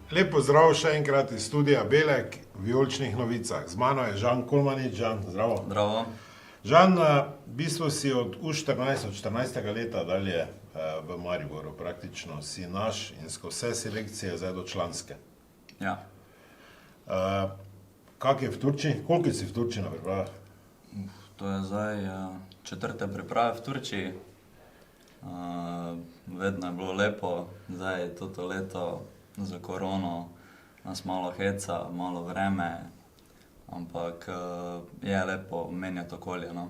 Lep pozdrav še enkrat iz studia Belek v Vijoličnih novicah. Z mano je Žan Kolmanič. Žan, zdravo. Zdravo. Žan, v bistvu si od 14. leta dalje v Mariboru, praktično si naš in skozi vse selekcije zdaj do članske. Ja. Kak je v Turčiji? Koliko si v Turčiji na pripravah? To je zdaj četrte priprave v Turčiji. Vedno je bilo lepo, zdaj je toto leto za korono nas malo heca, malo vreme, ampak je lepo menjati okolje, no.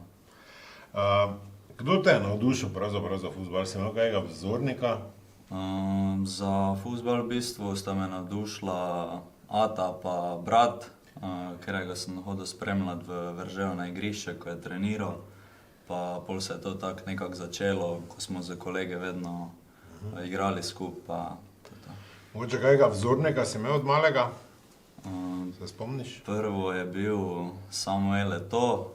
Kdo te je navdušil pravzaprav za fuzbal? Si imel kakega vzornika? Za fuzbal v bistvu sta me navdušila ata pa brat, katerega sem hodil spremljati v Veržejo na igrišče, ko je treniral. Pa pol se je to tako nekako začelo, ko smo z kolege vedno igrali skupaj. Mogoče kakega vzornika si imel od malega? Se spomniš? Prvo je bil Samuel Eto'o,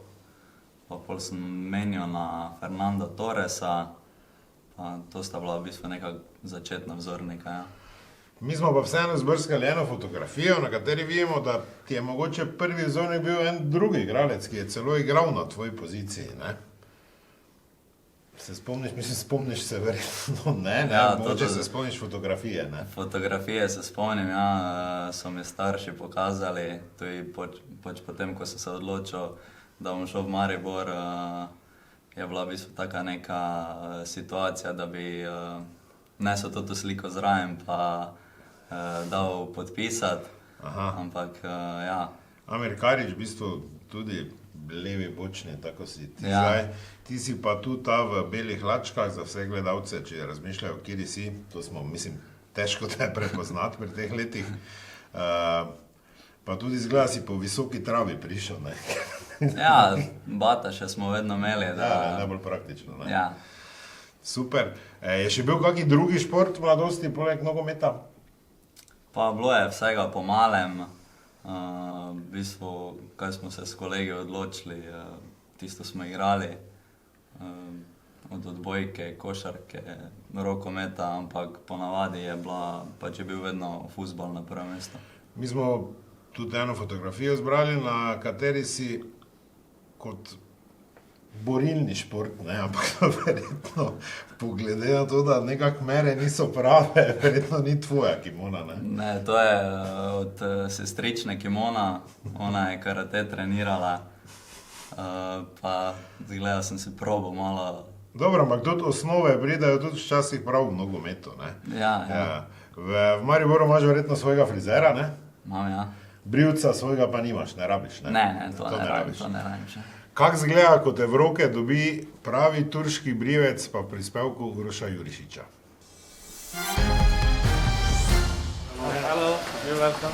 pa pol sem menil na Fernanda Torresa, pa to sta bila v bistvu nekako začetna vzornika, ja. Mi smo pa vseeno zbrskali eno fotografijo, na kateri vidimo, da ti je mogoče prvi vzornik bil en drugi igralec, ki je celo igral na tvoji poziciji, ne? Se spomniš, mislim, spomniš se verjetno, ne? Ja, mogoče se spomniš fotografije, ne? Fotografije se spomnim, ja, so mi starši pokazali, tudi potem, ko sem se odločil, da bom šel v Maribor, je bila v bistvu taka neka situacija, da bi nesel toto sliko zraven pa dal podpisati, ampak ja. Amir Karič v bistvu tudi levi bočni, tako si ti Ja. zdaj. Ti si pa tu ta v belih hlačkah za vse gledalce, če razmišljajo, kjer si. To smo, mislim, težko te prepoznati pri teh letih. Pa tudi izgleda si po visoki travi prišel, ne? Ja, bata še smo vedno imeli, da... Ja, najbolj praktično, ne? Ja. Super. Je še bil kakšen drugi šport v mladosti poleg nogometa? Pa bilo je vsega po malem, v bistvu, kaj smo se s kolegi odločili, tisto smo igrali, od odbojke, košarke, rokometa, ampak ponavadi je bila, pač je bil vedno fuzbal na prvem mestu. Mi smo tudi eno fotografijo zbrali, na kateri si kot borilni šport, ne, ampak verjetno poglede na to, da nekako mere niso prave, verjetno ni tvoja kimona, ne? Ne, to je od sestrične kimona, ona je karate trenirala, pa zgledal sem si probal malo. Dobro, ampak tudi osnove pridajo tudi včasih prav v nogometu, ne? Ja, ja. V Mariboru imaš verjetno svojega frizera, ne? Imam, ja. Brivca svojega pa nimaš, ne rabiš, ne? Ne, to ne rabim še. Kak zgleda, ko te v roke dobi pravi turški brivec pa v prispevku Uroša Jurišiča? Hello, you're welcome.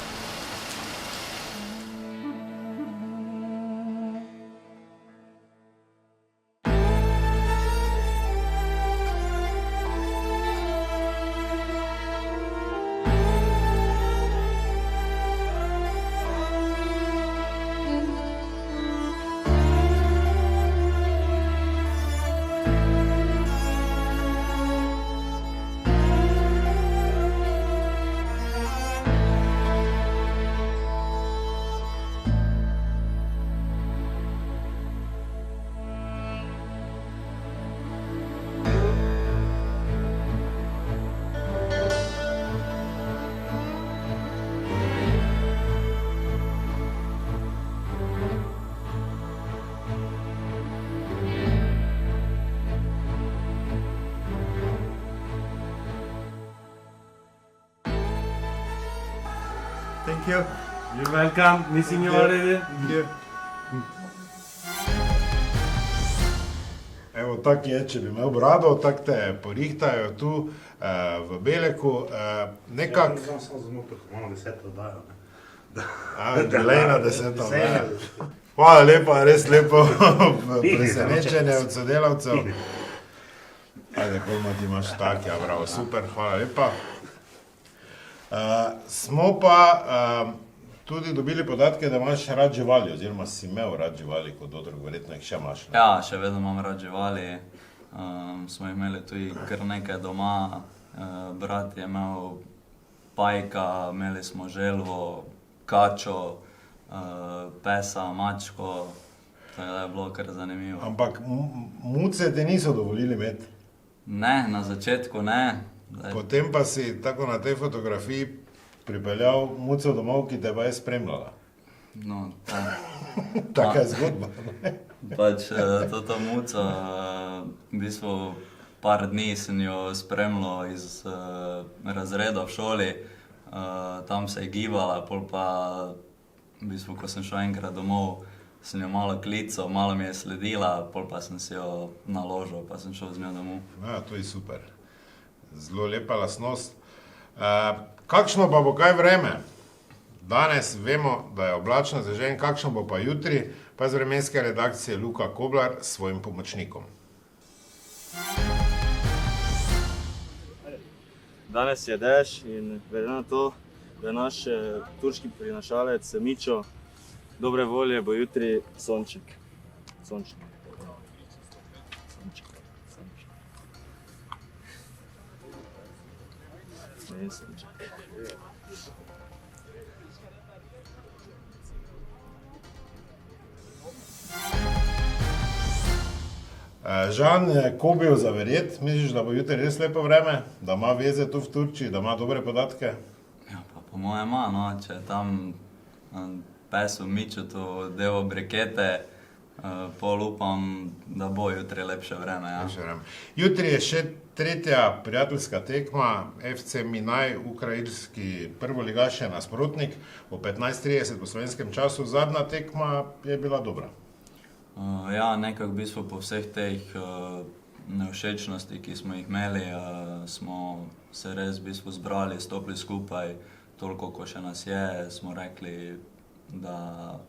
Thank you. You're welcome. Missing you already. Thank you. Evo, tak je, če bi imel brado, tak te porihtajo tu v Beleku. Nekak... Ja, samo za motor, ko imamo 10 oddajo. Delej na 10 oddajo. Hvala lepa, res lepo presenečenje od sodelavcev. Ajde, Kolma, ti imaš tak, ja, bravo, super, hvala lepa. Smo pa tudi dobili podatke, da imaš rad živali, oziroma si imel rad živali kot otrok, verjetno jih še imaš. Ne? Ja, še vedno imam rad živali. Smo jih imeli tudi kar nekaj doma. Brat je imel pajka, imeli smo želvo, kačo, pesa, mačko, tako da je bilo kar zanimivo. Ampak muce te niso dovolili imeti. Ne, na začetku ne. Potem pa si tako na tej fotografiji pripeljal muco domov, ki te pa je spremljala. No, ta, Taka je zgodba. pač to muco, v bistvu par dni sem jo spremljal iz razreda v šoli, tam se je gibala, pol pa, v bistvu, ko sem šel enkrat domov, sem jo malo klical, malo mi je sledila, pol pa sem si jo naložil, pa sem šel z njo domov. Ja, to je super. Zelo lepa lastnost. Kakšno pa bo kaj vreme? Danes vemo, da je oblačno zažen, kakšno bo pa jutri, pa iz vremenske redakcije Luka Koblar s svojim pomočnikom. Danes je dež in glede na to, da je naš turški prinašalec Mičo dobre volje, bo jutri sonček. Sonček. Sonček. Sonček. Ne, sonček. Žan, ko bi jo zaverjet, misliš, da bo jutri res lepo vreme, da ima veze tu v Turčiji, da ima dobre podatke? Ja, pa po mojem ima, no, če je tam pes v Mičotu delal brikete, pol upam, da bo jutri lepše vreme, ja. Jutri je še tretja prijateljska tekma, FC Minaj, ukrajinski prvoligaš je nasprotnik, o 15:30 po slovenskem času. Zadnja tekma je bila dobra. Ja, nekako v bistvu po vseh teh nevšečnosti, ki smo jih imeli, smo se res v bistvu zbrali, stopili skupaj, toliko, ko še nas je, smo rekli, da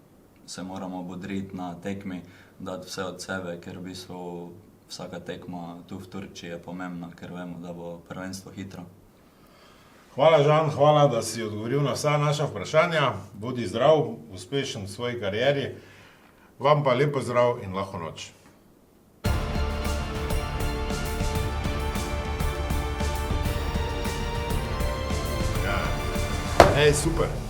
se moramo bodriti na tekmi, dati vse od sebe, ker v bistvu vsaka tekma tu v Turčiji je pomembna, ker vemo, da bo prvenstvo hitro. Hvala, Žan, hvala, da si odgovoril na vsa naša vprašanja. Bodi zdrav, uspešen v svoji karieri. Vam pa lepo zdrav in lahko noč. Ja. Ej, super.